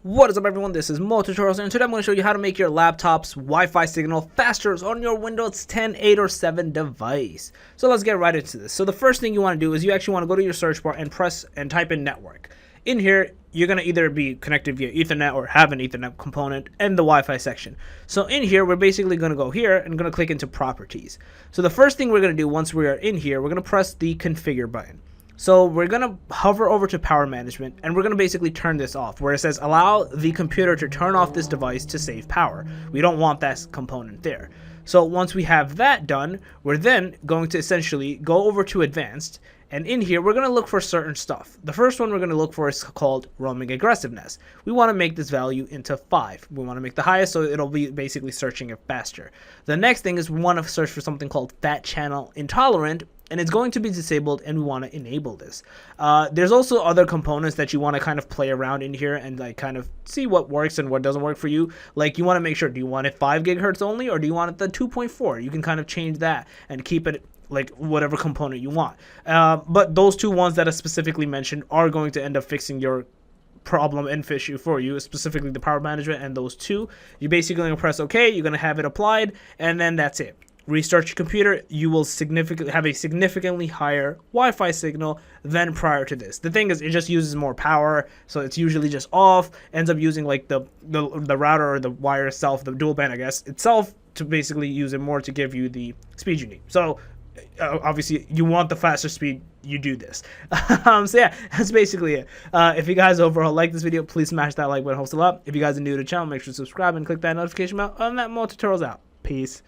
What is up, everyone? This is Mo Tutorials, and today I'm going to show you how to make your laptop's Wi-Fi signal faster on your Windows 10, 8, or 7 device. So let's get right into this. So the first thing you want to do is you actually want to go to your search bar and press and type in network. In here, you're going to either be connected via Ethernet or have an Ethernet component in the Wi-Fi section. So in here, we're basically going to go here and going to click into properties. So the first thing we're going to do once we are in here, we're going to press the configure button. So we're going to hover over to power management, and we're going to basically turn this off where it says allow the computer to turn off this device to save power. We don't want that component there. So once we have that done, we're then going to essentially go over to advanced, and in here we're going to look for certain stuff. The first one we're going to look for is called roaming aggressiveness. We want to make this value into 5. We want to make the highest so it'll be basically searching it faster. The next thing is we want to search for something called fat channel intolerant, and it's going to be disabled, and we want to enable this. There's also other components that you want to kind of play around in here and like kind of see what works and what doesn't work for you. Like you want to make sure, do you want it 5 gigahertz only, or do you want it the 2.4? You can kind of change that and keep it like whatever component you want. But those two ones that are specifically mentioned are going to end up fixing your problem and issue for you, specifically the power management and those two. You're basically going to press OK, you're going to have it applied, and then that's it. Restart your computer, you will have a significantly higher Wi-Fi signal than prior to this. The thing is, it just uses more power, so it's usually just off, ends up using like the router or the wire itself, the dual band I guess, itself, to basically use it more to give you the speed you need. So obviously you want the faster speed, you do this. So yeah, that's basically it. If you guys overall like this video, please smash that like button, helps a lot. If you guys are new to the channel, make sure to subscribe and click that notification bell. Other than that, more tutorials out. Peace.